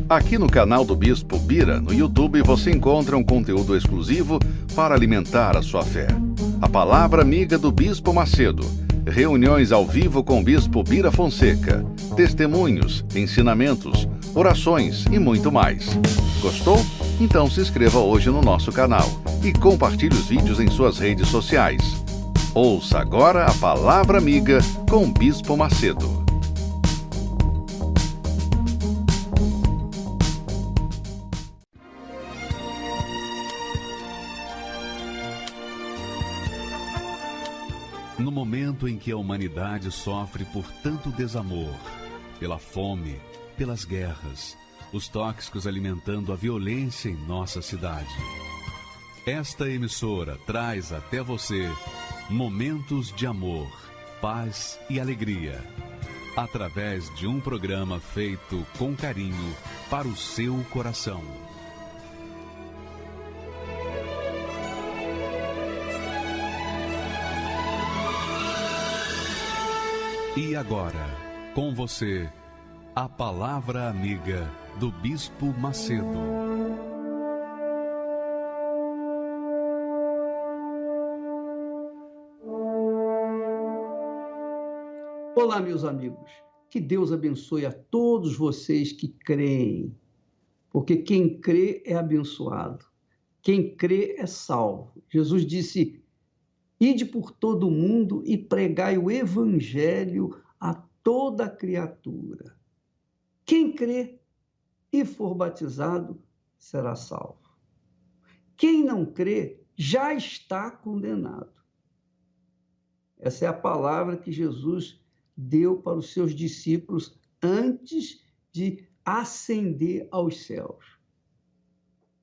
Aqui no canal do Bispo Bira, no YouTube, você encontra um conteúdo exclusivo para alimentar a sua fé. A Palavra Amiga do Bispo Macedo. Reuniões ao vivo com o Bispo Bira Fonseca. Testemunhos, ensinamentos, orações e muito mais. Gostou? Então se inscreva hoje no nosso canal e compartilhe os vídeos em suas redes sociais. Ouça agora a Palavra Amiga com o Bispo Macedo. No momento em que a humanidade sofre por tanto desamor, pela fome, pelas guerras, os tóxicos alimentando a violência em nossa cidade, esta emissora traz até você momentos de amor, paz e alegria, através de um programa feito com carinho para o seu coração. E agora, com você, a Palavra Amiga do Bispo Macedo. Olá, meus amigos. Que Deus abençoe a todos vocês que creem, porque quem crê é abençoado. Quem crê é salvo. Jesus disse: ide por todo o mundo e pregai o evangelho a toda criatura. Quem crê e for batizado será salvo. Quem não crê já está condenado. Essa é a palavra que Jesus deu para os seus discípulos antes de ascender aos céus.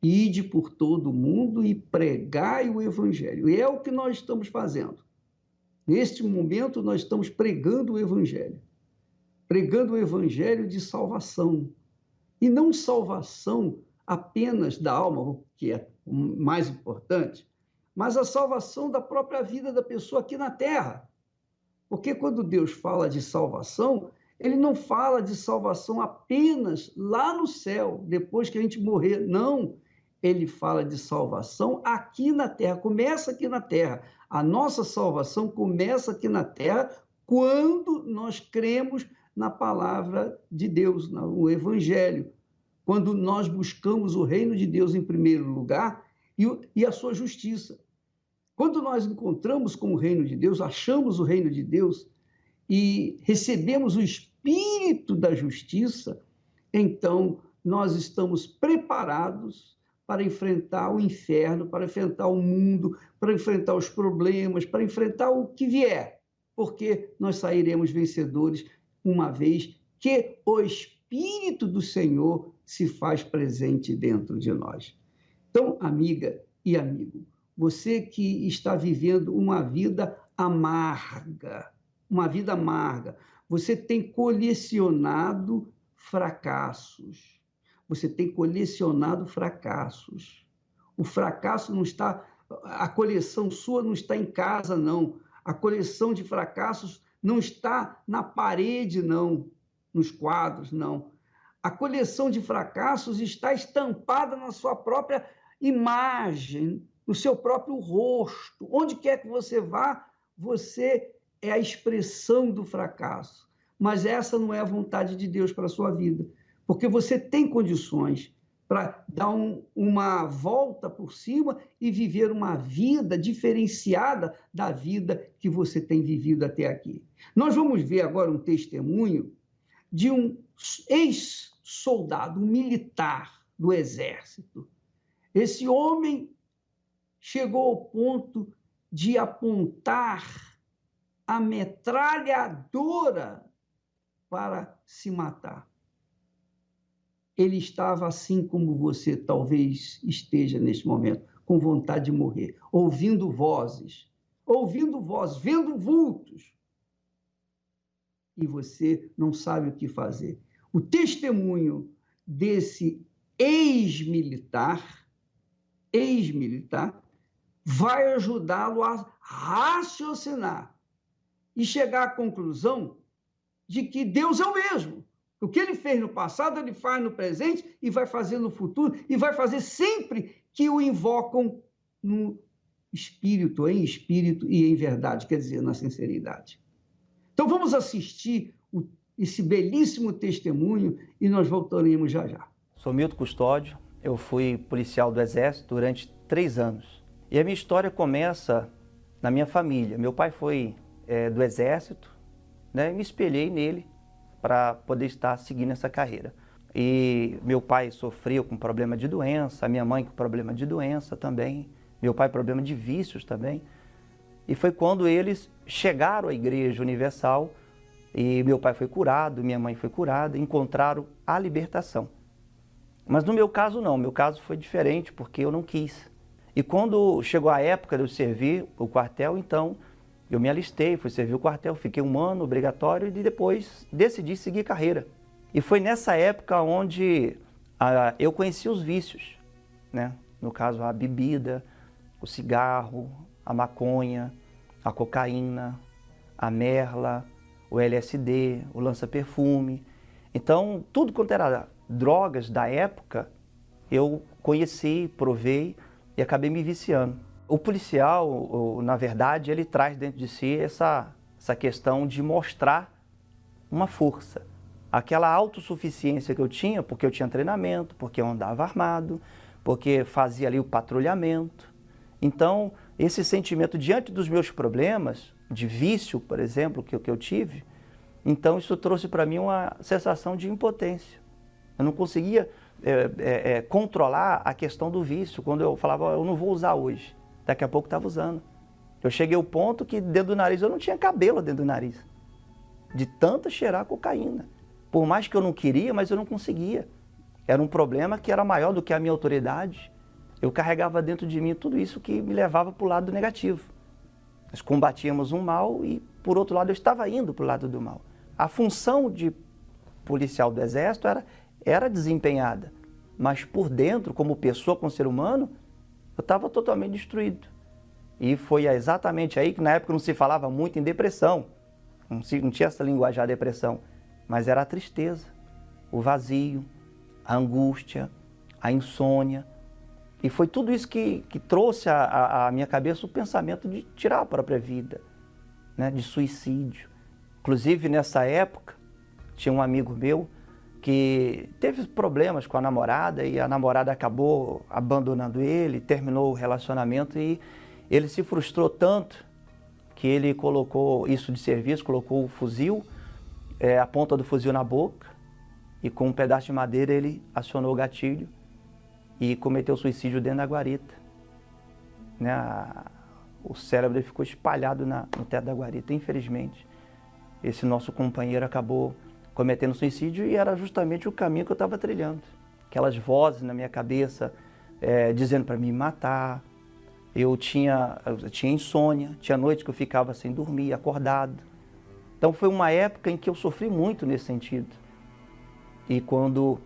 Ide por todo o mundo e pregai o evangelho. E é o que nós estamos fazendo. Neste momento, nós estamos pregando o evangelho. Pregando o evangelho de salvação. E não salvação apenas da alma, o que é o mais importante, mas a salvação da própria vida da pessoa aqui na terra. Porque quando Deus fala de salvação, ele não fala de salvação apenas lá no céu, depois que a gente morrer. Não. Ele fala de salvação aqui na terra, começa aqui na terra. A nossa salvação começa aqui na terra quando nós cremos na palavra de Deus, no Evangelho. Quando nós buscamos o reino de Deus em primeiro lugar e a sua justiça. Quando nós encontramos com o reino de Deus, achamos o reino de Deus e recebemos o Espírito da justiça, então nós estamos preparados para enfrentar o inferno, para enfrentar o mundo, para enfrentar os problemas, para enfrentar o que vier, porque nós sairemos vencedores uma vez que o Espírito do Senhor se faz presente dentro de nós. Então, amiga e amigo, você que está vivendo uma vida amarga, você tem colecionado fracassos. Você tem colecionado fracassos. O fracasso não está... A coleção sua não está em casa, não. A coleção de fracassos não está na parede, não. Nos quadros, não. A coleção de fracassos está estampada na sua própria imagem, no seu próprio rosto. Onde quer que você vá, você é a expressão do fracasso. Mas essa não é a vontade de Deus para a sua vida. Porque você tem condições para dar uma volta por cima e viver uma vida diferenciada da vida que você tem vivido até aqui. Nós vamos ver agora um testemunho de um ex-soldado, um militar do Exército. Esse homem chegou ao ponto de apontar a metralhadora para se matar. Ele estava assim como você talvez esteja neste momento, com vontade de morrer, ouvindo vozes, vendo vultos. E você não sabe o que fazer. O testemunho desse ex-militar vai ajudá-lo a raciocinar e chegar à conclusão de que Deus é o mesmo. O que ele fez no passado, ele faz no presente e vai fazer no futuro, e vai fazer sempre que o invocam no espírito, em espírito e em verdade, quer dizer, na sinceridade. Então vamos assistir esse belíssimo testemunho e nós voltaremos já já. Sou Milton Custódio, eu fui policial do Exército durante 3 anos. E a minha história começa na minha família. Meu pai foi do Exército, né, e me espelhei nele para poder estar seguindo essa carreira. E meu pai sofreu com problema de doença, a minha mãe com problema de doença também, meu pai problema de vícios também. E foi quando eles chegaram à Igreja Universal e meu pai foi curado, minha mãe foi curada, encontraram a libertação. Mas no meu caso não, meu caso foi diferente porque eu não quis. E quando chegou a época de eu servir o quartel, então eu me alistei, fui servir o quartel, fiquei 1 ano obrigatório e depois decidi seguir carreira. E foi nessa época onde eu conheci os vícios, né? No caso a bebida, o cigarro, a maconha, a cocaína, a merla, o LSD, o lança-perfume. Então tudo quanto era drogas da época, eu conheci, provei e acabei me viciando. O policial, na verdade, ele traz dentro de si essa questão de mostrar uma força. Aquela autossuficiência que eu tinha, porque eu tinha treinamento, porque eu andava armado, porque fazia ali o patrulhamento. Então, esse sentimento diante dos meus problemas, de vício, por exemplo, que eu tive, então isso trouxe para mim uma sensação de impotência. Eu não conseguia controlar a questão do vício. Quando eu falava, eu não vou usar hoje, daqui a pouco estava usando. Eu cheguei ao ponto que dentro do nariz eu não tinha cabelo dentro do nariz, de tanto cheirar cocaína. Por mais que eu não queria, mas eu não conseguia. Era um problema que era maior do que a minha autoridade. Eu carregava dentro de mim tudo isso que me levava para o lado negativo. Nós combatíamos um mal e, por outro lado, eu estava indo para o lado do mal. A função de policial do Exército era desempenhada, mas por dentro, como pessoa, como ser humano, eu estava totalmente destruído. E foi exatamente aí que na época não se falava muito em depressão, não tinha essa linguagem de depressão, mas era a tristeza, o vazio, a angústia, a insônia. E foi tudo isso que trouxe à minha cabeça o pensamento de tirar a própria vida, né, de suicídio. Inclusive, nessa época, tinha um amigo meu que teve problemas com a namorada e a namorada acabou abandonando ele, terminou o relacionamento e ele se frustrou tanto que ele colocou isso de serviço, colocou o fuzil, a ponta do fuzil na boca e com um pedaço de madeira ele acionou o gatilho e cometeu suicídio dentro da guarita. Né? O cérebro dele ficou espalhado no teto da guarita, infelizmente. Esse nosso companheiro acabou cometendo suicídio e era justamente o caminho que eu estava trilhando. Aquelas vozes na minha cabeça dizendo para me matar. Eu tinha insônia, tinha noites que eu ficava sem dormir, acordado. Então foi uma época em que eu sofri muito nesse sentido. E quando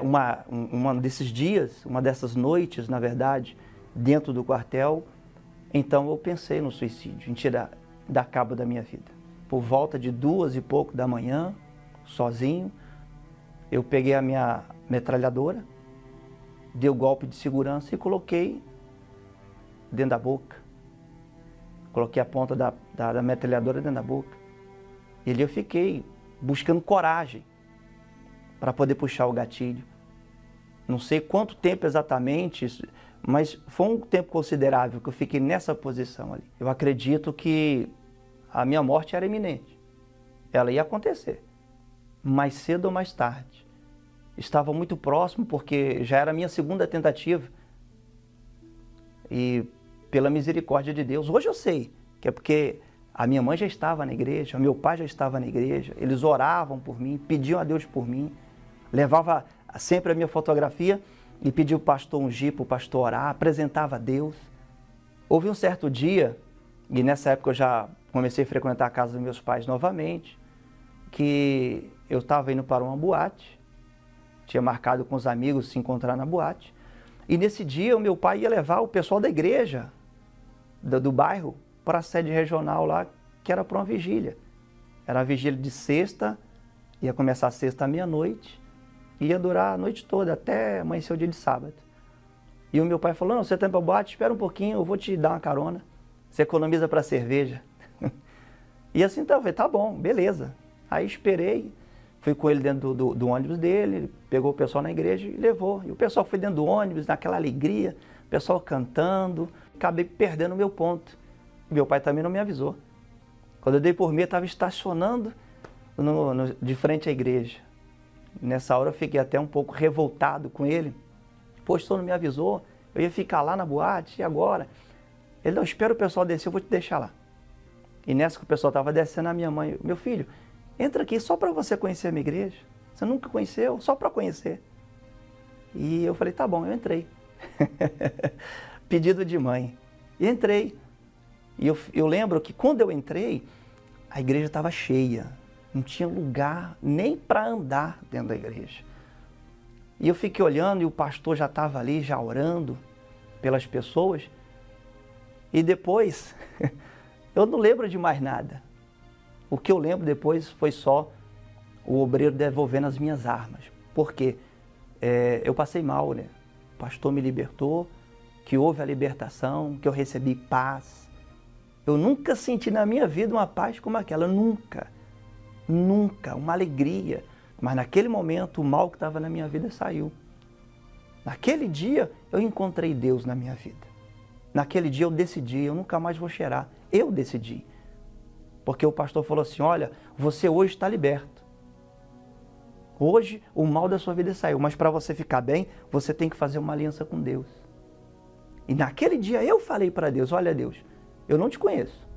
uma desses dias, uma dessas noites, na verdade, dentro do quartel, então eu pensei no suicídio, em dar cabo da minha vida. Por volta de 2 e pouco da manhã, sozinho, eu peguei a minha metralhadora, dei o golpe de segurança e coloquei dentro da boca. Coloquei a ponta da metralhadora dentro da boca. E ali eu fiquei buscando coragem para poder puxar o gatilho. Não sei quanto tempo exatamente, mas foi um tempo considerável que eu fiquei nessa posição ali. Eu acredito que a minha morte era iminente. Ela ia acontecer, mais cedo ou mais tarde. Estava muito próximo porque já era a minha 2ª tentativa. E pela misericórdia de Deus, hoje eu sei que é porque a minha mãe já estava na igreja, meu pai já estava na igreja, eles oravam por mim, pediam a Deus por mim, levava sempre a minha fotografia e pedia o pastor ungir, para o pastor orar, apresentava a Deus. Houve um certo dia, e nessa época eu já comecei a frequentar a casa dos meus pais novamente, que eu estava indo para uma boate, tinha marcado com os amigos se encontrar na boate, e nesse dia o meu pai ia levar o pessoal da igreja, do bairro, para a sede regional lá, que era para uma vigília. Era a vigília de sexta Ia começar sexta à meia-noite, ia durar a noite toda, até amanhecer o dia de sábado. E o meu pai falou, não, você tá indo pra boate, espera um pouquinho, eu vou te dar uma carona. Você economiza para cerveja. E assim, então, eu falei, tá bom, beleza. Aí esperei, fui com ele dentro do ônibus dele, ele pegou o pessoal na igreja e levou. E o pessoal foi dentro do ônibus, naquela alegria, o pessoal cantando. Acabei perdendo o meu ponto. Meu pai também não me avisou. Quando eu dei por mim, eu estava estacionando de frente à igreja. Nessa hora eu fiquei até um pouco revoltado com ele. Poxa, o senhor não me avisou, eu ia ficar lá na boate, e agora? Ele, não, espera o pessoal descer, eu vou te deixar lá. E nessa que o pessoal estava descendo, a minha mãe, meu filho, entra aqui só para você conhecer a minha igreja. Você nunca conheceu, só para conhecer. E eu falei, tá bom, eu entrei. Pedido de mãe. E entrei. E eu lembro que quando eu entrei, a igreja estava cheia. Não tinha lugar nem para andar dentro da igreja. E eu fiquei olhando e o pastor já estava ali, já orando pelas pessoas. E depois, eu não lembro de mais nada. O que eu lembro depois foi só o obreiro devolvendo as minhas armas. Por quê? Eu passei mal, né? O pastor me libertou, que houve a libertação, que eu recebi paz. Eu nunca senti na minha vida uma paz como aquela, nunca. Nunca, uma alegria. Mas naquele momento, o mal que estava na minha vida saiu. Naquele dia, eu encontrei Deus na minha vida. Naquele dia eu decidi, eu nunca mais vou cheirar. Eu decidi. Porque o pastor falou assim, olha, você hoje está liberto. Hoje o mal da sua vida saiu, mas para você ficar bem, você tem que fazer uma aliança com Deus. E naquele dia eu falei para Deus, olha Deus, eu não te conheço,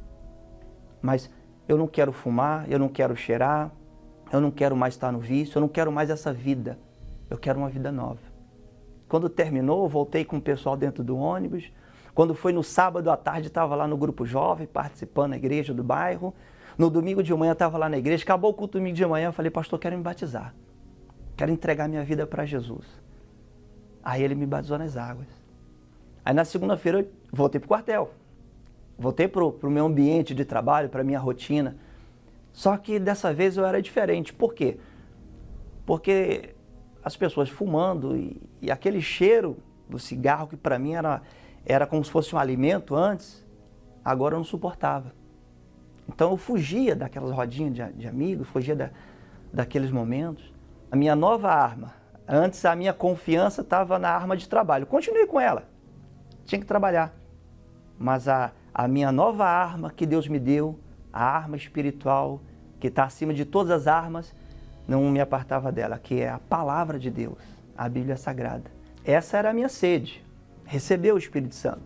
mas eu não quero fumar, eu não quero cheirar, eu não quero mais estar no vício, eu não quero mais essa vida, eu quero uma vida nova. Quando terminou, eu voltei com o pessoal dentro do ônibus. Quando foi no sábado à tarde, estava lá no grupo jovem, participando da igreja do bairro. No domingo de manhã, estava lá na igreja. Acabou o culto domingo de manhã, eu falei, pastor, quero me batizar. Quero entregar minha vida para Jesus. Aí ele me batizou nas águas. Aí na segunda-feira, eu voltei para o quartel. Voltei para o meu ambiente de trabalho, para a minha rotina. Só que dessa vez eu era diferente. Por quê? Porque as pessoas fumando e aquele cheiro do cigarro que para mim era como se fosse um alimento antes, agora eu não suportava. Então eu fugia daquelas rodinhas de amigos, fugia daqueles momentos. A minha nova arma, antes a minha confiança estava na arma de trabalho. Continuei com ela, tinha que trabalhar. Mas a minha nova arma que Deus me deu, a arma espiritual, que está acima de todas as armas, não me apartava dela, que é a palavra de Deus, a Bíblia Sagrada. Essa era a minha sede, receber o Espírito Santo.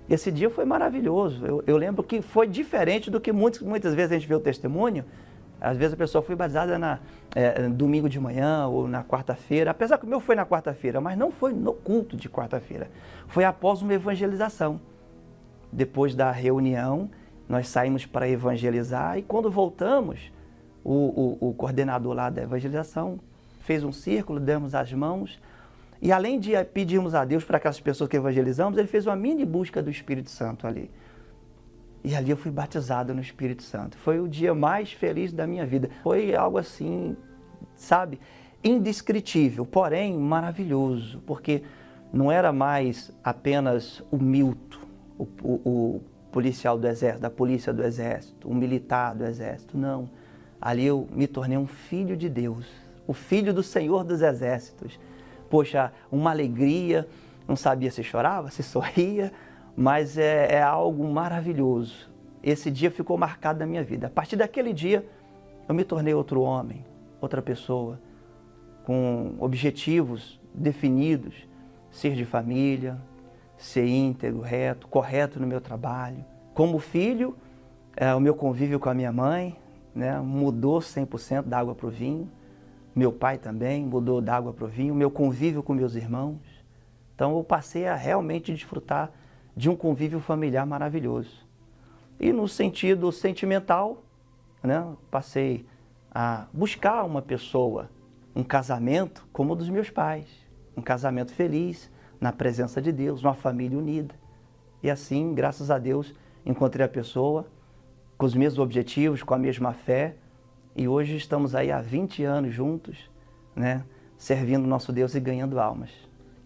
Esse dia foi maravilhoso. Eu lembro que foi diferente do que muitas vezes a gente vê o testemunho. Às vezes a pessoa foi batizada domingo de manhã ou na quarta-feira, apesar que o meu foi na quarta-feira, mas não foi no culto de quarta-feira. Foi após uma evangelização. Depois da reunião, nós saímos para evangelizar e quando voltamos, o coordenador lá da evangelização fez um círculo, demos as mãos e além de pedirmos a Deus para aquelas pessoas que evangelizamos, ele fez uma mini busca do Espírito Santo ali. E ali eu fui batizado no Espírito Santo. Foi o dia mais feliz da minha vida. Foi algo assim, sabe, indescritível, porém maravilhoso, porque não era mais apenas o Milton, o policial do Exército, da Polícia do Exército, o militar do Exército, não. Ali eu me tornei um filho de Deus, o filho do Senhor dos Exércitos. Poxa, uma alegria, não sabia se chorava, se sorria, mas é algo maravilhoso. Esse dia ficou marcado na minha vida. A partir daquele dia, eu me tornei outro homem, outra pessoa, com objetivos definidos, ser de família, ser íntegro, reto, correto no meu trabalho. Como filho, o meu convívio com a minha mãe, né, mudou 100% da água para o vinho. Meu pai também mudou da água para o vinho. Meu convívio com meus irmãos. Então eu passei a realmente desfrutar de um convívio familiar maravilhoso. E no sentido sentimental, né, passei a buscar uma pessoa, um casamento como o dos meus pais. Um casamento feliz, na presença de Deus, uma família unida. E assim, graças a Deus, encontrei a pessoa com os mesmos objetivos, com a mesma fé E hoje estamos aí há 20 anos juntos, né, servindo o nosso Deus e ganhando almas.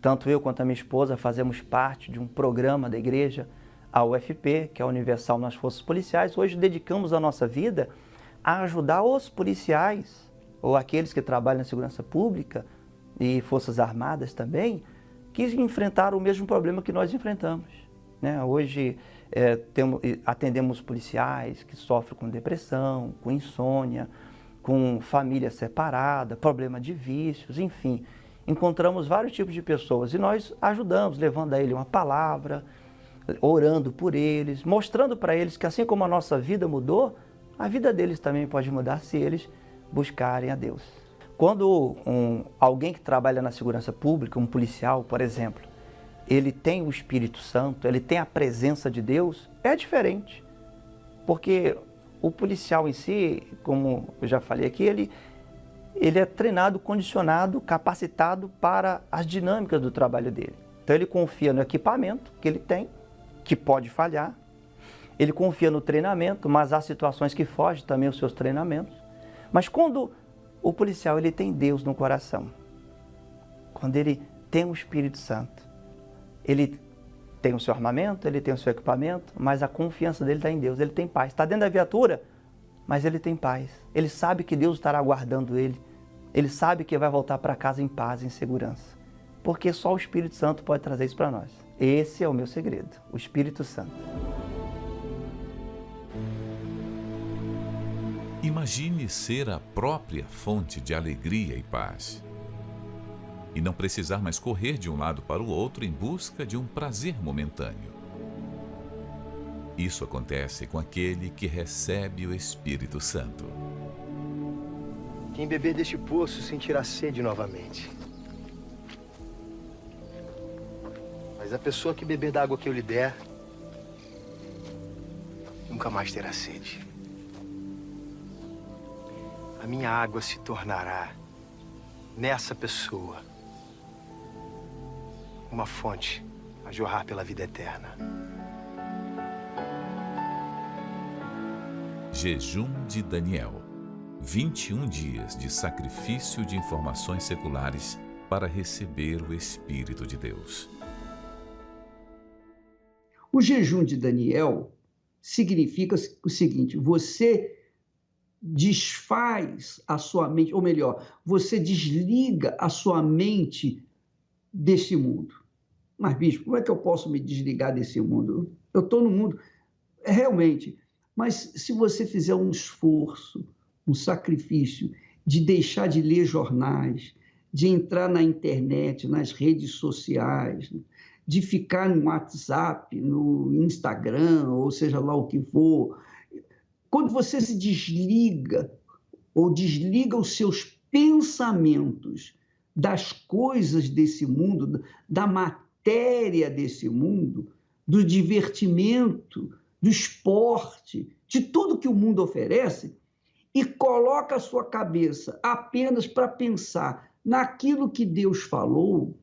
Tanto eu quanto a minha esposa fazemos parte de um programa da igreja, a UFP, que é a Universal nas Forças Policiais. Hoje dedicamos a nossa vida a ajudar os policiais, ou aqueles que trabalham na segurança pública e Forças Armadas também, que enfrentaram o mesmo problema que nós enfrentamos, né? Hoje atendemos policiais que sofrem com depressão, com insônia, com família separada, problema de vícios, enfim. Encontramos vários tipos de pessoas e nós ajudamos, levando a ele uma palavra, orando por eles, mostrando para eles que assim como a nossa vida mudou, a vida deles também pode mudar se eles buscarem a Deus. Quando alguém que trabalha na segurança pública, um policial, por exemplo, ele tem o Espírito Santo, ele tem a presença de Deus, é diferente. Porque o policial em si, como eu já falei aqui, ele é treinado, condicionado, capacitado para as dinâmicas do trabalho dele. Então ele confia no equipamento que ele tem, que pode falhar. Ele confia no treinamento, mas há situações que fogem também os seus treinamentos. Mas quando o policial ele tem Deus no coração, quando ele tem o Espírito Santo, ele tem o seu armamento, ele tem o seu equipamento, mas a confiança dele está em Deus, ele tem paz. Está dentro da viatura, mas ele tem paz. Ele sabe que Deus estará guardando ele. Ele sabe que vai voltar para casa em paz, em segurança. Porque só o Espírito Santo pode trazer isso para nós. Esse é o meu segredo, o Espírito Santo. Imagine ser a própria fonte de alegria e paz. E não precisar mais correr de um lado para o outro em busca de um prazer momentâneo. Isso acontece com aquele que recebe o Espírito Santo. Quem beber deste poço sentirá sede novamente. Mas a pessoa que beber da água que eu lhe der, nunca mais terá sede. A minha água se tornará, nessa pessoa, uma fonte a jorrar pela vida eterna. Jejum de Daniel. 21 dias de sacrifício de informações seculares para receber o Espírito de Deus. O jejum de Daniel significa o seguinte: você desfaz a sua mente, ou melhor, você desliga a sua mente desse mundo. Mas, bispo, como é que eu posso me desligar desse mundo? Eu estou no mundo, realmente, mas se você fizer um esforço, um sacrifício de deixar de ler jornais, de entrar na internet, nas redes sociais, de ficar no WhatsApp, no Instagram, ou seja lá o que for, quando você se desliga ou desliga os seus pensamentos das coisas desse mundo, da matéria desse mundo, do divertimento, do esporte, de tudo que o mundo oferece, e coloca a sua cabeça apenas para pensar naquilo que Deus falou,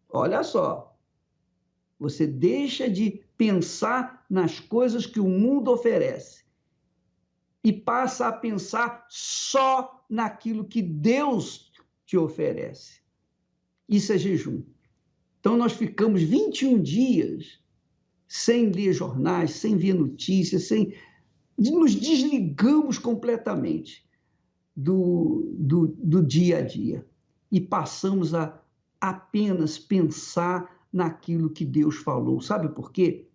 olha só, você deixa de pensar nas coisas que o mundo oferece e passa a pensar só naquilo que Deus te oferece. Isso é jejum. Então, nós ficamos 21 dias sem ler jornais, sem ver notícias, nos desligamos completamente do dia a dia e passamos a apenas pensar naquilo que Deus falou. Sabe por quê?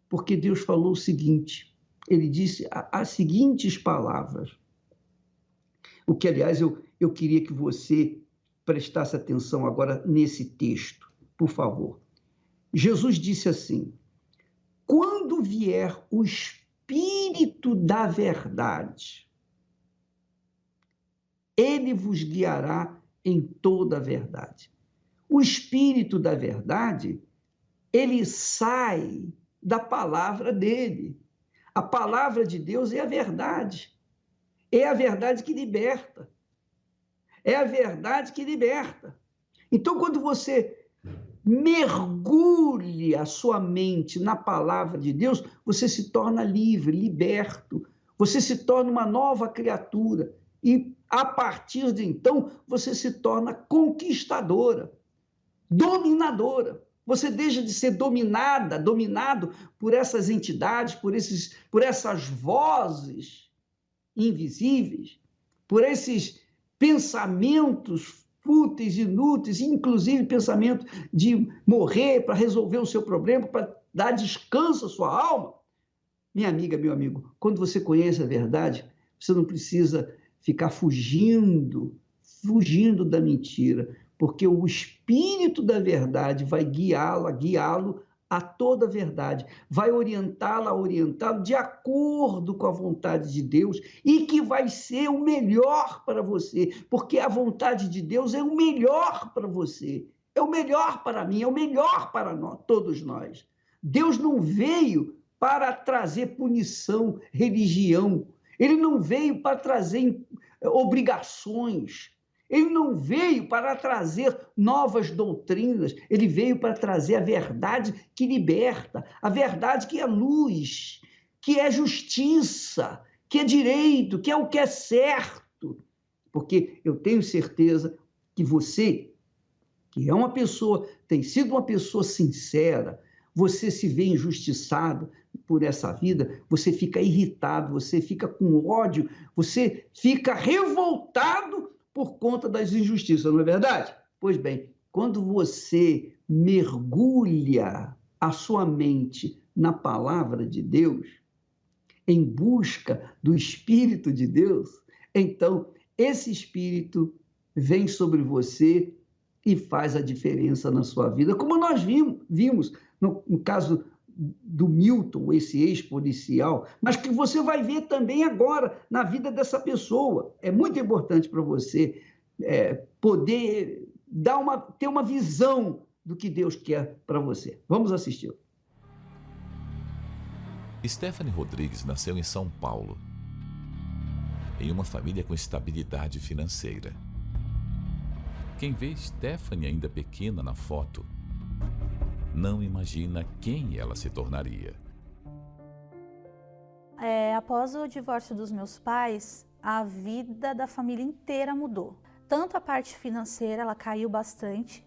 Porque Deus falou o seguinte, ele disse as seguintes palavras, o que, aliás, eu queria que você prestasse atenção agora nesse texto, por favor. Jesus disse assim: quando vier o Espírito da verdade, ele vos guiará em toda a verdade. O Espírito da verdade, ele sai da palavra dele. A palavra de Deus é a verdade. É a verdade que liberta. É a verdade que liberta. Então, quando você mergulhe a sua mente na palavra de Deus, você se torna livre, liberto. Você se torna uma nova criatura e, a partir de então, você se torna conquistadora, dominadora. Você deixa de ser dominado por essas entidades, por essas vozes invisíveis, por esses pensamentos fúteis, inúteis, inclusive pensamento de morrer para resolver o seu problema, para dar descanso à sua alma. Minha amiga, meu amigo, quando você conhece a verdade, você não precisa ficar fugindo da mentira, porque o Espírito da verdade vai guiá-lo a toda a verdade, vai orientá-lo de acordo com a vontade de Deus e que vai ser o melhor para você, porque a vontade de Deus é o melhor para você, é o melhor para mim, é o melhor para nós, todos nós. Deus não veio para trazer punição, religião, ele não veio para trazer obrigações, ele não veio para trazer novas doutrinas, ele veio para trazer a verdade que liberta, a verdade que é luz, que é justiça, que é direito, que é o que é certo. Porque eu tenho certeza que você, que é uma pessoa, tem sido uma pessoa sincera, você se vê injustiçado por essa vida, você fica irritado, você fica com ódio, você fica revoltado por conta das injustiças, não é verdade? Pois bem, quando você mergulha a sua mente na palavra de Deus, em busca do Espírito de Deus, então esse Espírito vem sobre você e faz a diferença na sua vida, como nós vimos no caso do Milton, esse ex-policial, mas que você vai ver também agora na vida dessa pessoa. É muito importante para você poder ter uma visão do que Deus quer para você. Vamos assistir. Stephanie Rodrigues nasceu em São Paulo, em uma família com estabilidade financeira. Quem vê Stephanie ainda pequena na foto, não imagina quem ela se tornaria. Após o divórcio dos meus pais, a vida da família inteira mudou. Tanto a parte financeira, ela caiu bastante,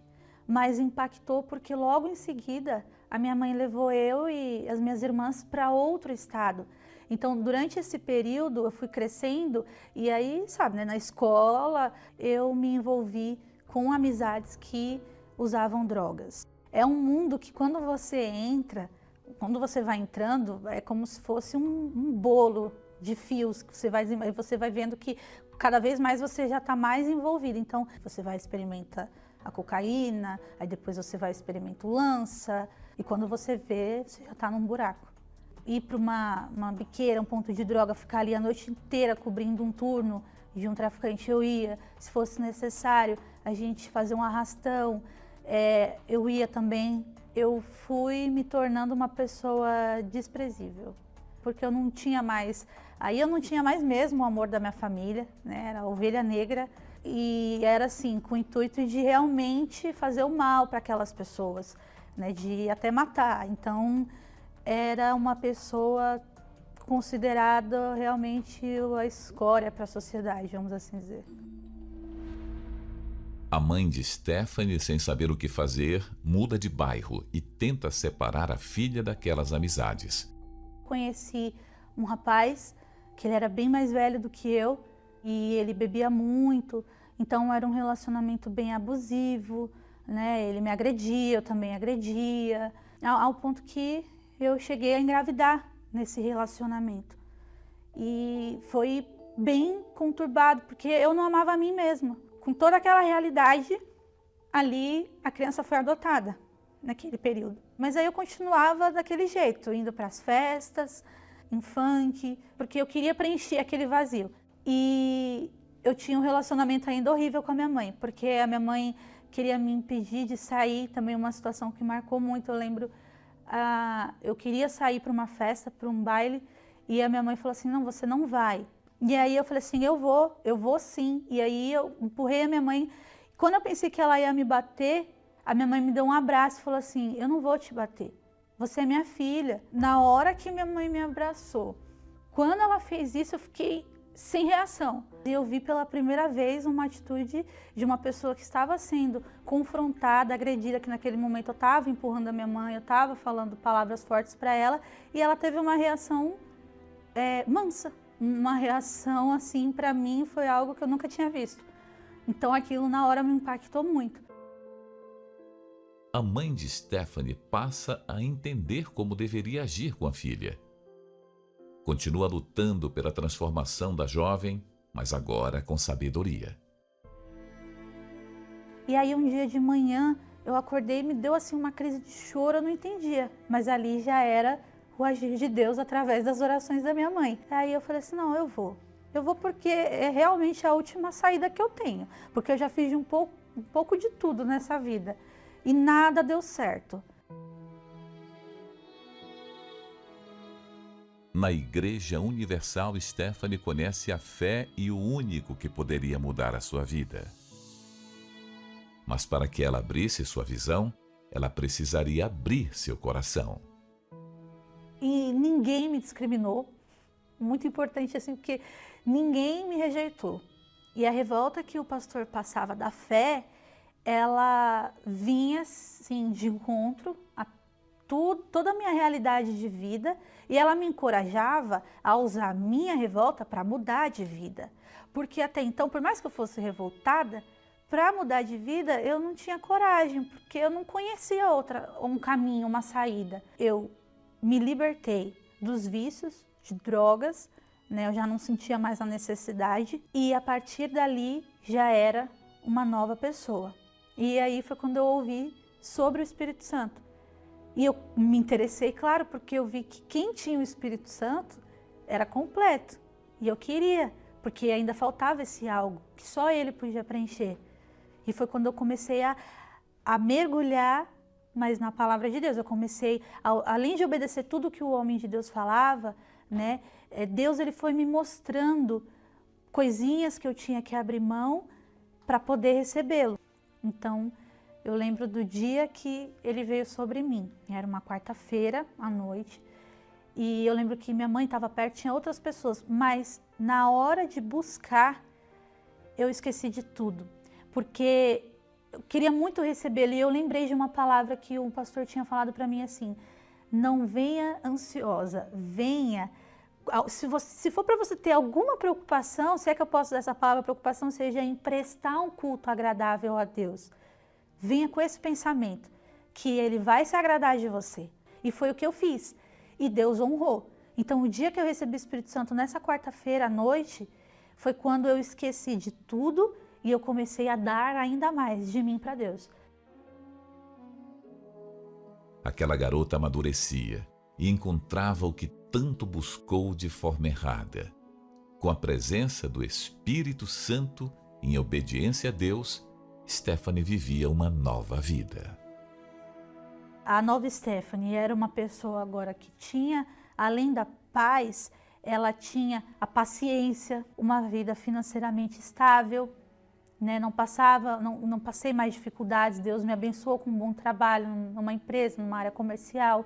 mas impactou porque logo em seguida a minha mãe levou eu e as minhas irmãs para outro estado. Então, durante esse período, eu fui crescendo e aí, sabe, né, na escola eu me envolvi com amizades que usavam drogas. É um mundo que quando você entra, quando você vai entrando, é como se fosse um bolo de fios, que você vai vendo que cada vez mais você já está mais envolvido. Então, você vai experimentar a cocaína, aí depois você vai experimentar o lança, e quando você vê, você já está num buraco. Ir para uma biqueira, um ponto de droga, ficar ali a noite inteira cobrindo um turno de um traficante, eu ia, se fosse necessário, a gente fazer um arrastão, eu ia também. Eu fui me tornando uma pessoa desprezível, porque eu não tinha mais, eu não tinha mais mesmo o amor da minha família, né? Era a ovelha negra, e era assim, com o intuito de realmente fazer o mal para aquelas pessoas, né? De até matar. Então, era uma pessoa considerada realmente a escória para a sociedade, vamos assim dizer. A mãe de Stephanie, sem saber o que fazer, muda de bairro e tenta separar a filha daquelas amizades. Conheci um rapaz que ele era bem mais velho do que eu e ele bebia muito, então era um relacionamento bem abusivo, né? Ele me agredia, eu também agredia, ao ponto que eu cheguei a engravidar nesse relacionamento. E foi bem conturbado, porque eu não amava a mim mesma. Com toda aquela realidade, ali a criança foi adotada naquele período. Mas aí eu continuava daquele jeito, indo para as festas, em funk, porque eu queria preencher aquele vazio. E eu tinha um relacionamento ainda horrível com a minha mãe, porque a minha mãe queria me impedir de sair, também uma situação que marcou muito. Eu lembro, eu queria sair para uma festa, para um baile, e a minha mãe falou assim, não, você não vai. E aí eu falei assim, eu vou sim. E aí eu empurrei a minha mãe. Quando eu pensei que ela ia me bater, a minha mãe me deu um abraço e falou assim, eu não vou te bater, você é minha filha. Na hora que minha mãe me abraçou, Quando ela fez isso, eu fiquei sem reação. Eu vi pela primeira vez uma atitude de uma pessoa que estava sendo confrontada, agredida, que naquele momento eu estava empurrando a minha mãe, eu estava falando palavras fortes para ela, e ela teve uma reação mansa. Uma reação, assim, para mim foi algo que eu nunca tinha visto. Então aquilo na hora me impactou muito. A mãe de Stephanie passa a entender como deveria agir com a filha. Continua lutando pela transformação da jovem, mas agora com sabedoria. E aí um dia de manhã eu acordei e me deu assim uma crise de choro, eu não entendia. Mas ali já era o agir de Deus através das orações da minha mãe. Aí eu falei assim, não, eu vou. Eu vou porque é realmente a última saída que eu tenho. Porque eu já fiz um pouco de tudo nessa vida. E nada deu certo. Na Igreja Universal, Stephanie conhece a fé e o único que poderia mudar a sua vida. Mas para que ela abrisse sua visão, ela precisaria abrir seu coração. E ninguém me discriminou. Muito importante assim, porque ninguém me rejeitou. E a revolta que o pastor passava da fé, ela vinha assim, de encontro a toda a minha realidade de vida, e ela me encorajava a usar a minha revolta para mudar de vida. Porque até então, por mais que eu fosse revoltada, para mudar de vida eu não tinha coragem, porque eu não conhecia um caminho, uma saída. Eu me libertei dos vícios, de drogas, né? Eu já não sentia mais a necessidade, e a partir dali já era uma nova pessoa. E aí foi quando eu ouvi sobre o Espírito Santo. E eu me interessei, claro, porque eu vi que quem tinha o Espírito Santo era completo. E eu queria, porque ainda faltava esse algo que só ele podia preencher. E foi quando eu comecei a mergulhar, mas na palavra de Deus. Eu comecei, além de obedecer tudo que o homem de Deus falava, né? Deus ele foi me mostrando coisinhas que eu tinha que abrir mão para poder recebê-lo. Então, eu lembro do dia que ele veio sobre mim. Era uma quarta-feira à noite. E eu lembro que minha mãe estava perto, tinha outras pessoas. Mas na hora de buscar, eu esqueci de tudo. Porque eu queria muito recebê-lo. E eu lembrei de uma palavra que um pastor tinha falado para mim assim. Não venha ansiosa, venha. Se for para você ter alguma preocupação, se é que eu posso usar essa palavra, preocupação seja em prestar um culto agradável a Deus. Venha com esse pensamento, que ele vai se agradar de você. E foi o que eu fiz. E Deus honrou. Então, o dia que eu recebi o Espírito Santo, nessa quarta-feira à noite, foi quando eu esqueci de tudo e eu comecei a dar ainda mais de mim para Deus. Aquela garota amadurecia e encontrava o que tanto buscou de forma errada. Com a presença do Espírito Santo, em obediência a Deus, Stephanie vivia uma nova vida. A nova Stephanie era uma pessoa agora que tinha, além da paz, ela tinha a paciência, uma vida financeiramente estável, né? Não passei mais dificuldades. Deus me abençoou com um bom trabalho numa empresa, numa área comercial.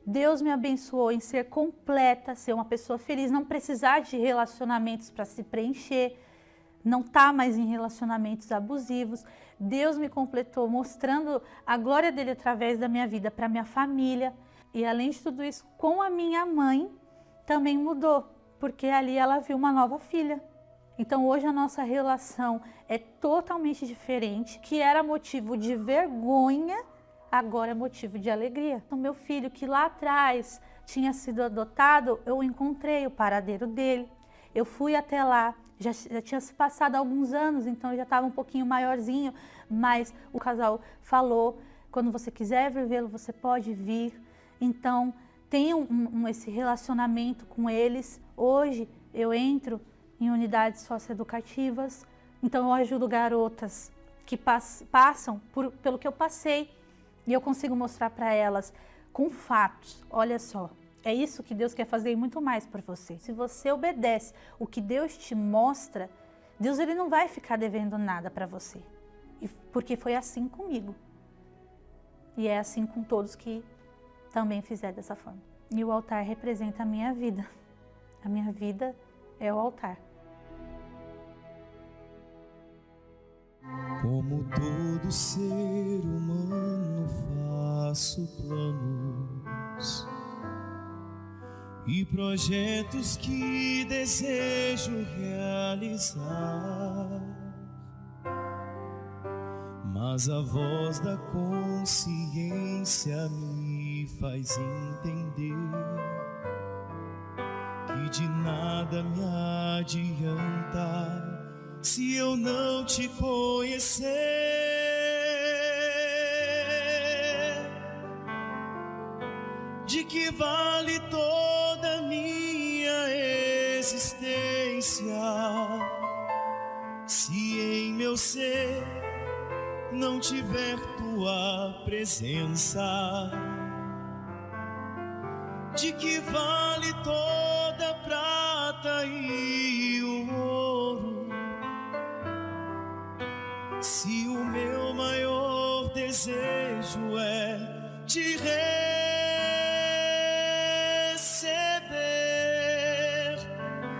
Deus me abençoou em ser completa, ser uma pessoa feliz, não precisar de relacionamentos para se preencher, não estar mais em relacionamentos abusivos. Deus me completou mostrando a glória dele através da minha vida para minha família. E além de tudo isso, com a minha mãe também mudou, porque ali ela viu uma nova filha. Então hoje a nossa relação é totalmente diferente, que era motivo de vergonha, agora é motivo de alegria. O meu filho, que lá atrás tinha sido adotado, eu encontrei o paradeiro dele. Eu fui até lá, já tinha se passado alguns anos, então eu já estava um pouquinho maiorzinho, mas o casal falou, quando você quiser vê-lo, você pode vir. Então, tenho esse relacionamento com eles. Hoje, eu entro em unidades socioeducativas, então eu ajudo garotas que passam pelo que eu passei, e eu consigo mostrar para elas com fatos. Olha só, é isso que Deus quer fazer e muito mais por você. Se você obedece o que Deus te mostra, Deus ele não vai ficar devendo nada para você. Porque foi assim comigo. E é assim com todos que também fizer dessa forma. E o altar representa a minha vida. A minha vida é o altar. Como todo ser humano, faço planos e projetos que desejo realizar, mas a voz da consciência me faz entender que de nada me adianta se eu não te conhecer. De que vale toda a minha existência se em meu ser não tiver tua presença? De que vale toda a prata e o ouro se o meu maior desejo é te receber,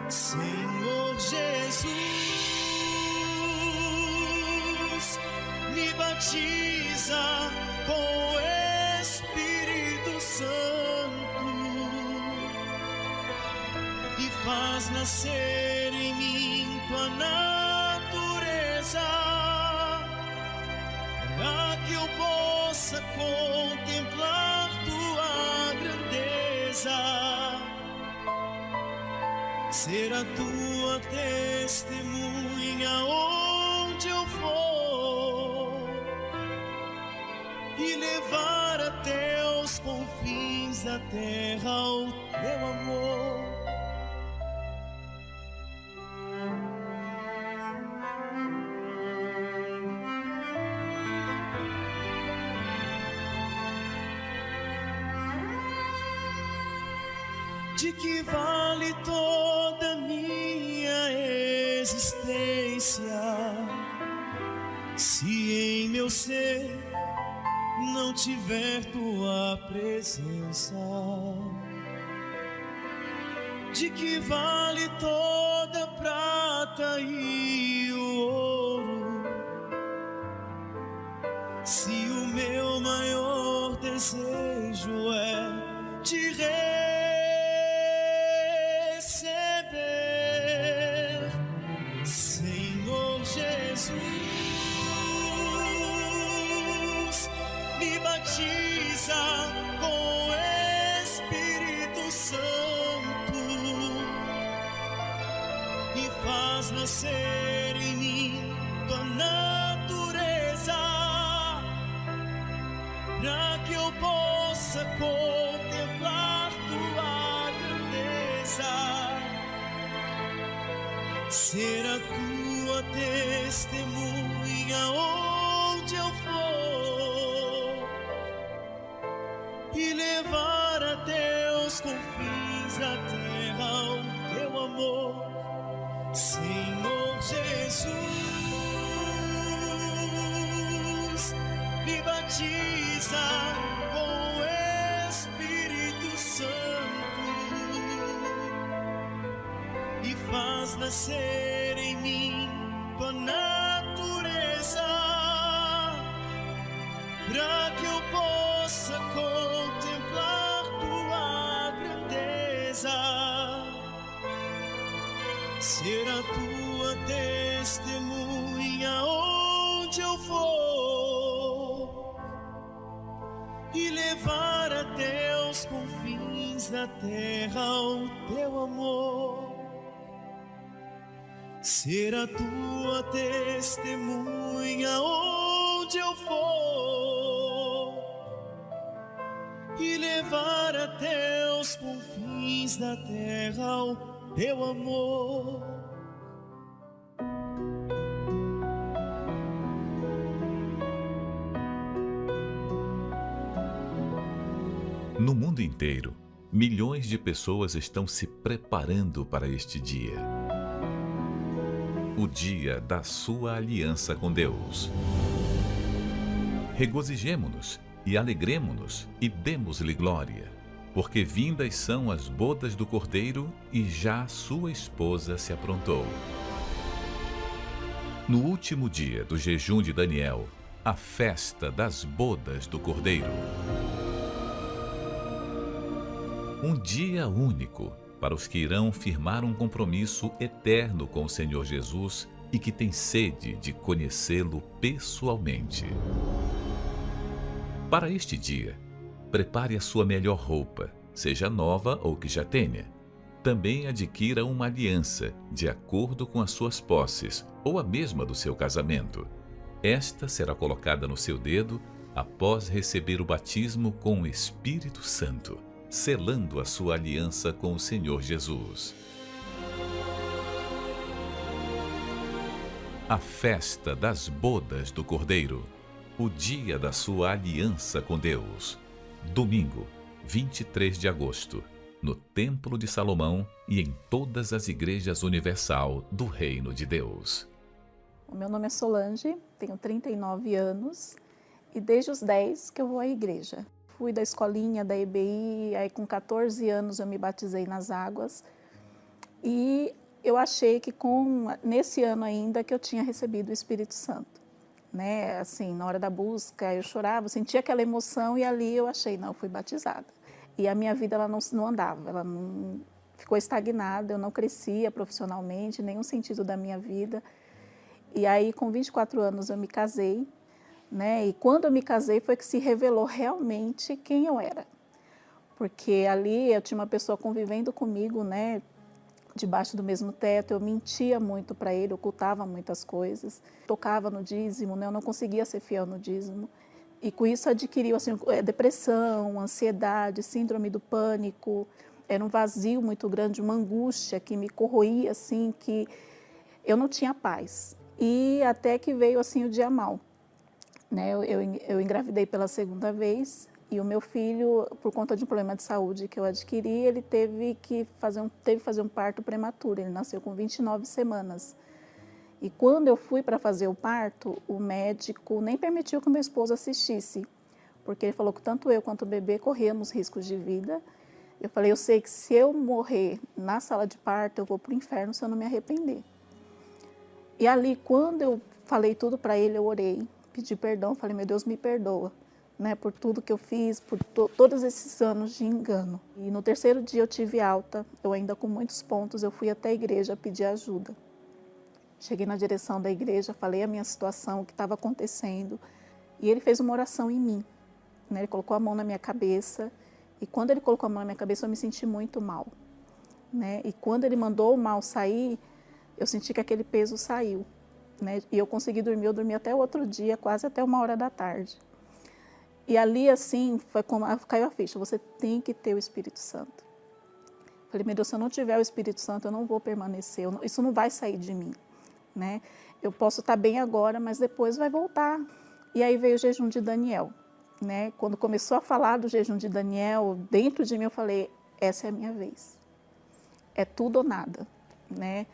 Senhor Jesus? Me batiza com o Espírito Santo e faz nascer em mim tua natureza, para que eu possa contemplar tua grandeza, ser a tua testemunha onde eu for e levar até os confins da terra o teu amor. De que vale toda a minha existência se em meu ser não tiver tua presença? De que vale toda a prata e o ouro se o meu maior desejo é te receber, Senhor Jesus? Me batiza com o Espírito Santo e faz nascer em mim tua natureza, para que eu possa contemplar tua grandeza, ser a tua testemunha onde eu for e levar até os confins da terra o teu amor, Senhor Jesus. Me batiza com o Espírito Santo e faz nascer em mim tua natureza, para que eu possa contemplar tua grandeza, ser a tua testemunha onde eu for e levar até os confins da terra o teu amor, ser a tua testemunha onde eu for e levar até os confins da terra o teu amor. No mundo inteiro, milhões de pessoas estão se preparando para este dia. O dia da sua aliança com Deus. Regozijemo-nos e alegremo-nos e demos-lhe glória, porque vindas são as bodas do Cordeiro e já sua esposa se aprontou. No último dia do jejum de Daniel, a festa das bodas do Cordeiro. Um dia único para os que irão firmar um compromisso eterno com o Senhor Jesus e que têm sede de conhecê-lo pessoalmente. Para este dia, prepare a sua melhor roupa, seja nova ou que já tenha. Também adquira uma aliança, de acordo com as suas posses, ou a mesma do seu casamento. Esta será colocada no seu dedo após receber o batismo com o Espírito Santo, selando a sua aliança com o Senhor Jesus. A festa das bodas do Cordeiro, o dia da sua aliança com Deus. Domingo, 23 de agosto, no Templo de Salomão e em todas as igrejas universal do Reino de Deus. O meu nome é Solange, tenho 39 anos e desde os 10 que eu vou à igreja. Fui da escolinha da EBI, aí com 14 anos eu me batizei nas águas e eu achei que nesse ano ainda que eu tinha recebido o Espírito Santo. Né? Assim, na hora da busca eu chorava, sentia aquela emoção e ali eu achei, não, eu fui batizada. E a minha vida ela não andava, ela não ficou estagnada, eu não crescia profissionalmente, nenhum sentido da minha vida. E aí com 24 anos eu me casei, né? E quando eu me casei foi que se revelou realmente quem eu era. Porque ali eu tinha uma pessoa convivendo comigo, né? Debaixo do mesmo teto, eu mentia muito para ele, ocultava muitas coisas, tocava no dízimo, né? Eu não conseguia ser fiel no dízimo. E com isso adquiriu assim, depressão, ansiedade, síndrome do pânico, era um vazio muito grande, uma angústia que me corroía, assim, que eu não tinha paz. E até que veio assim o dia mau. Né? Eu engravidei pela segunda vez e o meu filho, por conta de um problema de saúde que eu adquiri, ele teve que fazer um parto prematuro, ele nasceu com 29 semanas. E quando eu fui para fazer o parto, o médico nem permitiu que o meu esposo assistisse, porque ele falou que tanto eu quanto o bebê corríamos riscos de vida. Eu falei, eu sei que se eu morrer na sala de parto, eu vou para o inferno se eu não me arrepender. E ali, quando eu falei tudo para ele, eu orei, pedi perdão, falei, meu Deus, me perdoa, né, por tudo que eu fiz, por todos esses anos de engano. E no terceiro dia eu tive alta, eu ainda com muitos pontos, eu fui até a igreja pedir ajuda. Cheguei na direção da igreja, falei a minha situação, o que estava acontecendo, e ele fez uma oração em mim. Né? Ele colocou a mão na minha cabeça, e quando ele colocou a mão na minha cabeça, eu me senti muito mal. Né? E quando ele mandou o mal sair, eu senti que aquele peso saiu. Né? E eu consegui dormir, eu dormi até o outro dia, quase até 1h da tarde. E ali, assim, foi como caiu a ficha, você tem que ter o Espírito Santo. Falei, meu Deus, se eu não tiver o Espírito Santo, eu não vou permanecer, isso não vai sair de mim. Né? Eu posso estar bem agora, mas depois vai voltar. E aí veio o jejum de Daniel. Né? Quando começou a falar do jejum de Daniel, dentro de mim eu falei, essa é a minha vez. É tudo ou nada. Né?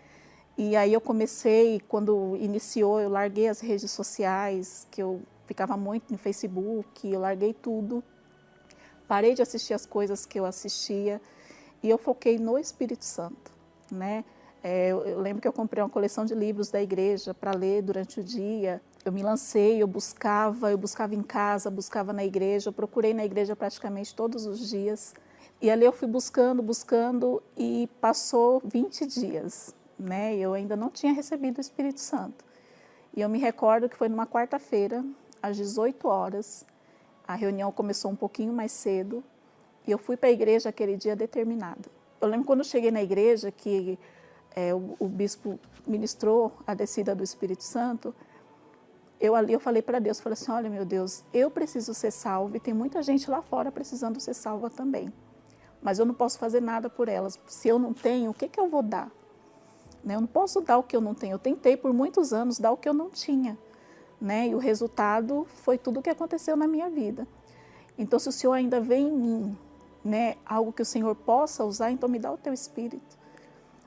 E aí eu comecei, quando iniciou, eu larguei as redes sociais, que eu ficava muito no Facebook, eu larguei tudo. Parei de assistir as coisas que eu assistia e eu foquei no Espírito Santo. Né? Eu lembro que eu comprei uma coleção de livros da igreja para ler durante o dia. Eu me lancei, eu buscava em casa, buscava na igreja, eu procurei na igreja praticamente todos os dias. E ali eu fui buscando e passou 20 dias. Né? Eu ainda não tinha recebido o Espírito Santo. E eu me recordo que foi numa quarta-feira, às 18 horas, a reunião começou um pouquinho mais cedo e eu fui para a igreja aquele dia determinada. Eu lembro quando eu cheguei na igreja que o bispo ministrou a descida do Espírito Santo, eu falei para Deus, falei assim, olha meu Deus, eu preciso ser salva e tem muita gente lá fora precisando ser salva também. Mas eu não posso fazer nada por elas. Se eu não tenho, o que eu vou dar? Né? Eu não posso dar o que eu não tenho. Eu tentei por muitos anos dar o que eu não tinha. Né? E o resultado foi tudo o que aconteceu na minha vida. Então, se o Senhor ainda vê em mim, né, algo que o Senhor possa usar, então me dá o teu Espírito.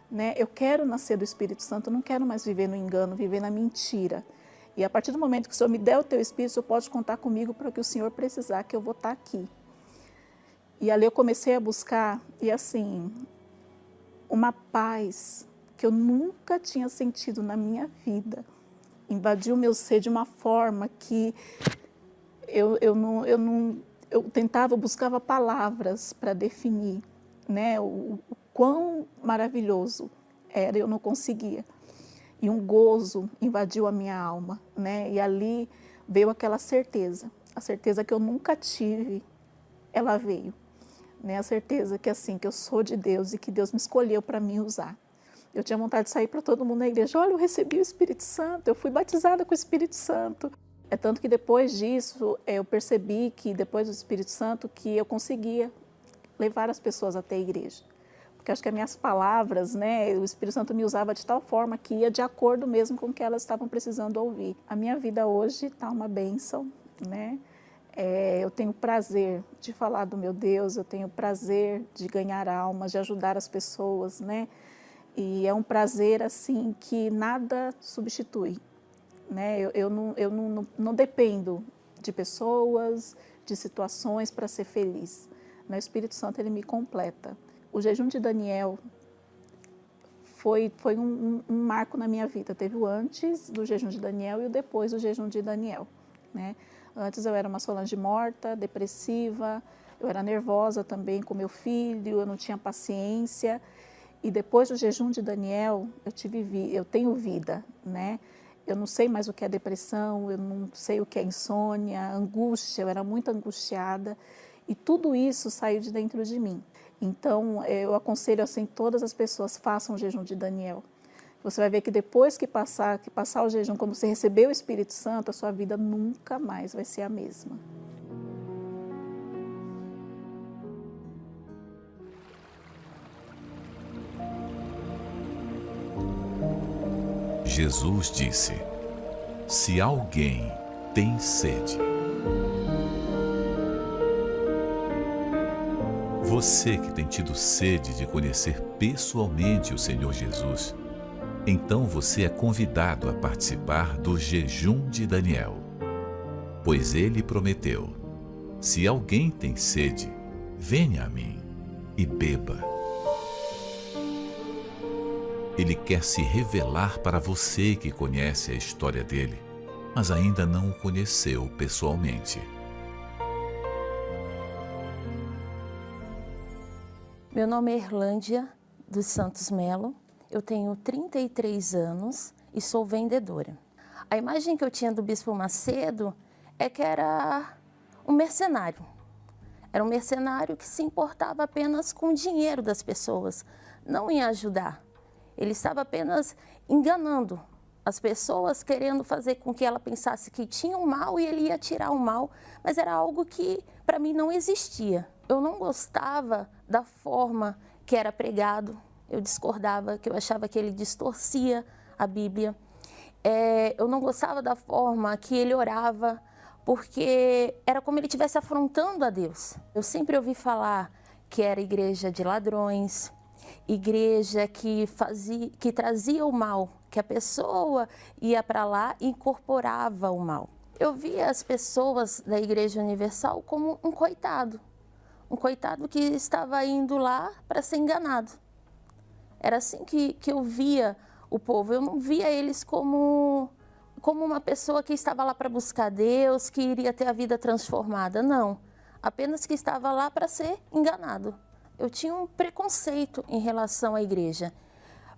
Né? Eu quero nascer do Espírito Santo, eu não quero mais viver no engano, viver na mentira. E a partir do momento que o Senhor me der o teu Espírito, o Senhor pode contar comigo para o que o Senhor precisar, que eu vou estar aqui. E ali eu comecei a buscar, e assim, uma paz que eu nunca tinha sentido na minha vida. Invadiu o meu ser de uma forma que eu buscava palavras para definir, né, o quão maravilhoso era, eu não conseguia. E um gozo invadiu a minha alma, né, e ali veio aquela certeza, a certeza que eu nunca tive, ela veio, né, a certeza que assim, que eu sou de Deus e que Deus me escolheu para me usar. Eu tinha vontade de sair para todo mundo na igreja, olha, eu recebi o Espírito Santo, eu fui batizada com o Espírito Santo. É tanto que depois disso, eu percebi que depois do Espírito Santo, que eu conseguia levar as pessoas até a igreja. Porque acho que as minhas palavras, né, o Espírito Santo me usava de tal forma que ia de acordo mesmo com o que elas estavam precisando ouvir. A minha vida hoje está uma bênção, né? Eu tenho prazer de falar do meu Deus, eu tenho prazer de ganhar almas, de ajudar as pessoas, né? E é um prazer assim que nada substitui, né? Eu não dependo de pessoas, de situações para ser feliz. O Espírito Santo, ele me completa. O jejum de Daniel foi um marco na minha vida. Teve o antes do jejum de Daniel e o depois do jejum de Daniel, né? Antes eu era uma Solange morta, depressiva, eu era nervosa também com meu filho, eu não tinha paciência. E depois do jejum de Daniel, eu tenho vida, né? Eu não sei mais o que é depressão, eu não sei o que é insônia, angústia, eu era muito angustiada. E tudo isso saiu de dentro de mim. Então, eu aconselho assim, todas as pessoas façam o jejum de Daniel. Você vai ver que depois que passar o jejum, quando você receber o Espírito Santo, a sua vida nunca mais vai ser a mesma. Jesus disse: se alguém tem sede. Você que tem tido sede de conhecer pessoalmente o Senhor Jesus, então você é convidado a participar do jejum de Daniel. Pois ele prometeu: se alguém tem sede, venha a mim e beba. Ele quer se revelar para você que conhece a história dele, mas ainda não o conheceu pessoalmente. Meu nome é Erlândia dos Santos Melo, eu tenho 33 anos e sou vendedora. A imagem que eu tinha do Bispo Macedo é que era um mercenário. Era um mercenário que se importava apenas com o dinheiro das pessoas, não em ajudar. Ele estava apenas enganando as pessoas, querendo fazer com que ela pensasse que tinha um mal e ele ia tirar o mal, mas era algo que para mim não existia. Eu não gostava da forma que era pregado, eu discordava, que eu achava que ele distorcia a Bíblia. Eu não gostava da forma que ele orava, porque era como ele estivesse afrontando a Deus. Eu sempre ouvi falar que era igreja de ladrões, igreja que trazia o mal, que a pessoa ia para lá e incorporava o mal. Eu via as pessoas da Igreja Universal como um coitado que estava indo lá para ser enganado. Era assim que eu via o povo, eu não via eles como uma pessoa que estava lá para buscar Deus, que iria ter a vida transformada, não. Apenas que estava lá para ser enganado. Eu tinha um preconceito em relação à igreja,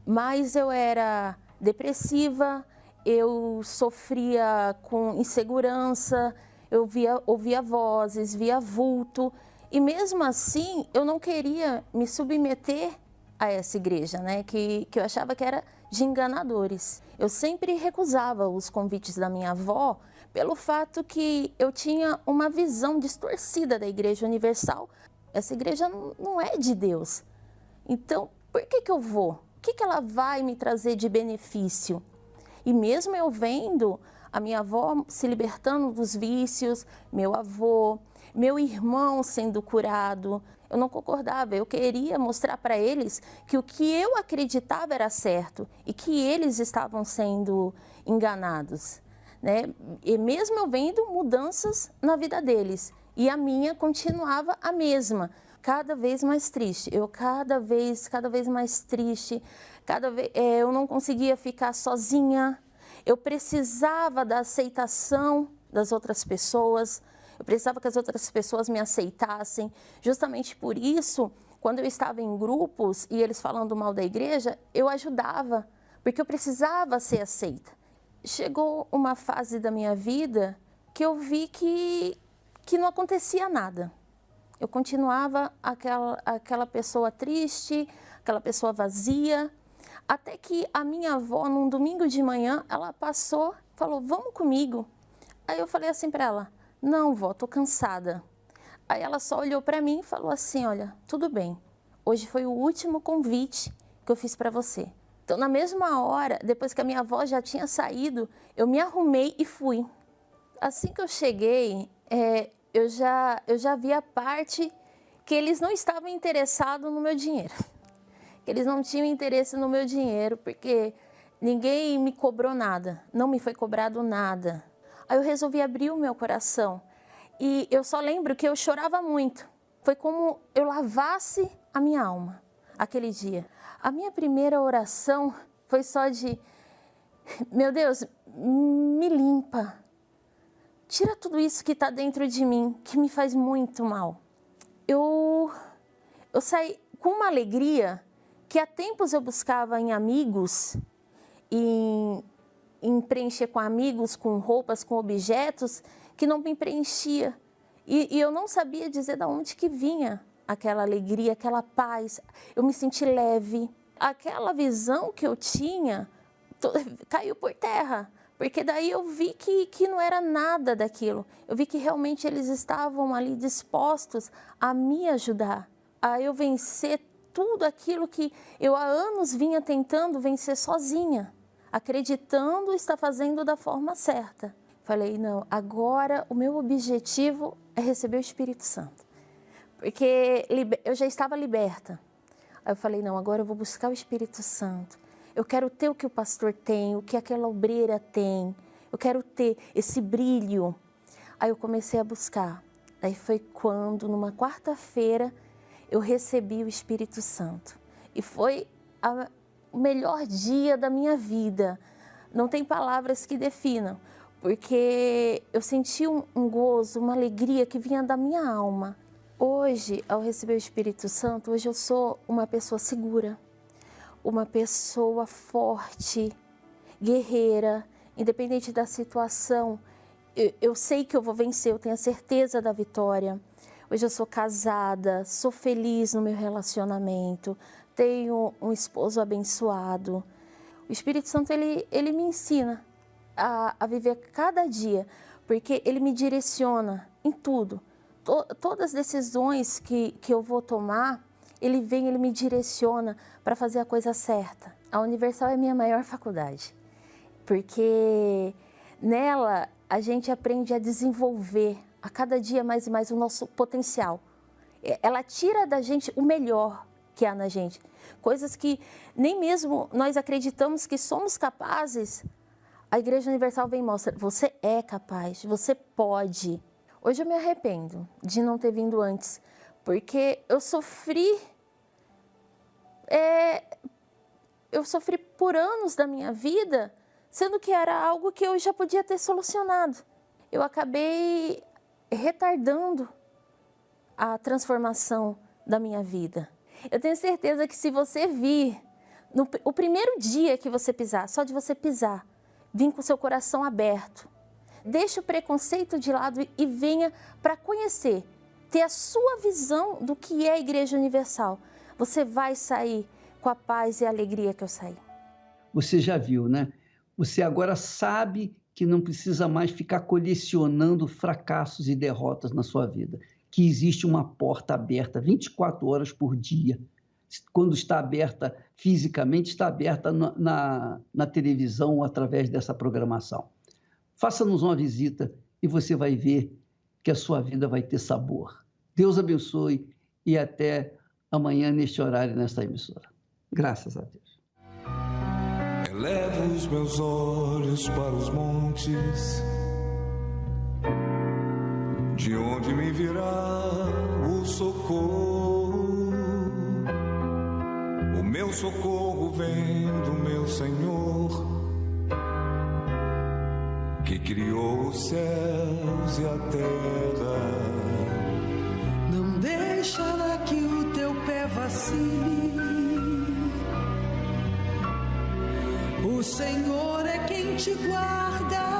mas eu era depressiva, eu sofria com insegurança, eu ouvia vozes, via vulto, e mesmo assim eu não queria me submeter a essa igreja, né, que eu achava que era de enganadores. Eu sempre recusava os convites da minha avó pelo fato que eu tinha uma visão distorcida da Igreja Universal. Essa igreja não é de Deus. Então, por que eu vou? O que ela vai me trazer de benefício? E mesmo eu vendo a minha avó se libertando dos vícios, meu avô, meu irmão sendo curado, eu não concordava. Eu queria mostrar para eles que o que eu acreditava era certo e que eles estavam sendo enganados, né? E mesmo eu vendo mudanças na vida deles. E a minha continuava a mesma, cada vez mais triste. Eu cada vez mais triste. Eu não conseguia ficar sozinha. Eu precisava da aceitação das outras pessoas. Eu precisava que as outras pessoas me aceitassem. Justamente por isso, quando eu estava em grupos e eles falando mal da igreja, eu ajudava, porque eu precisava ser aceita. Chegou uma fase da minha vida que eu vi que não acontecia nada. Eu continuava aquela pessoa triste, aquela pessoa vazia, até que a minha avó, num domingo de manhã, ela passou, falou, vamos comigo. Aí eu falei assim para ela, não, vó, tô cansada. Aí ela só olhou para mim e falou assim, olha, tudo bem, hoje foi o último convite que eu fiz para você. Então, na mesma hora, depois que a minha avó já tinha saído, eu me arrumei e fui. Assim que eu cheguei, eu já vi a parte que eles não estavam interessados no meu dinheiro. Que eles não tinham interesse no meu dinheiro, porque ninguém me cobrou nada, não me foi cobrado nada. Aí eu resolvi abrir o meu coração e eu só lembro que eu chorava muito. Foi como eu lavasse a minha alma aquele dia. A minha primeira oração foi só de, meu Deus, me limpa. Tira tudo isso que está dentro de mim, que me faz muito mal. Eu saí com uma alegria que há tempos eu buscava em amigos, em preencher com amigos, com roupas, com objetos, que não me preenchia. E eu não sabia dizer de onde que vinha aquela alegria, aquela paz. Eu me senti leve. Aquela visão que eu tinha caiu por terra. Porque daí eu vi que não era nada daquilo. Eu vi que realmente eles estavam ali dispostos a me ajudar, a eu vencer tudo aquilo que eu há anos vinha tentando vencer sozinha, acreditando estar fazendo da forma certa. Falei, não, agora o meu objetivo é receber o Espírito Santo. Porque eu já estava liberta. Aí eu falei, não, agora eu vou buscar o Espírito Santo. Eu quero ter o que o pastor tem, o que aquela obreira tem. Eu quero ter esse brilho. Aí eu comecei a buscar. Aí foi quando, numa quarta-feira, eu recebi o Espírito Santo. E foi o melhor dia da minha vida. Não tem palavras que definam, porque eu senti um gozo, uma alegria que vinha da minha alma. Hoje, ao receber o Espírito Santo, hoje eu sou uma pessoa segura, uma pessoa forte, guerreira, independente da situação. Eu sei que eu vou vencer, eu tenho a certeza da vitória. Hoje eu sou casada, sou feliz no meu relacionamento, tenho um esposo abençoado. O Espírito Santo, ele me ensina a viver cada dia, porque ele me direciona em tudo. Todas as decisões que eu vou tomar, ele me direciona para fazer a coisa certa. A Universal é a minha maior faculdade, porque nela a gente aprende a desenvolver a cada dia mais e mais o nosso potencial. Ela tira da gente o melhor que há na gente. Coisas que nem mesmo nós acreditamos que somos capazes. A Igreja Universal vem e mostra, você é capaz, você pode. Hoje eu me arrependo de não ter vindo antes, porque eu sofri por anos da minha vida, sendo que era algo que eu já podia ter solucionado. Eu acabei retardando a transformação da minha vida. Eu tenho certeza que se você vir, o primeiro dia que você pisar, só de você pisar, vir com o seu coração aberto, deixe o preconceito de lado e venha para conhecer, ter a sua visão do que é a Igreja Universal. Você vai sair com a paz e a alegria que eu saí. Você já viu, né? Você agora sabe que não precisa mais ficar colecionando fracassos e derrotas na sua vida, que existe uma porta aberta 24 horas por dia. Quando está aberta fisicamente, está aberta na televisão ou através dessa programação. Faça-nos uma visita e você vai ver que a sua vida vai ter sabor. Deus abençoe e até amanhã neste horário, nesta emissora. Graças a Deus. Elevo os meus olhos para os montes, De onde me virá o socorro? O meu socorro vem do meu Senhor, que criou os céus e a terra. Não deixará que o teu pé vacile. O Senhor é quem te guarda.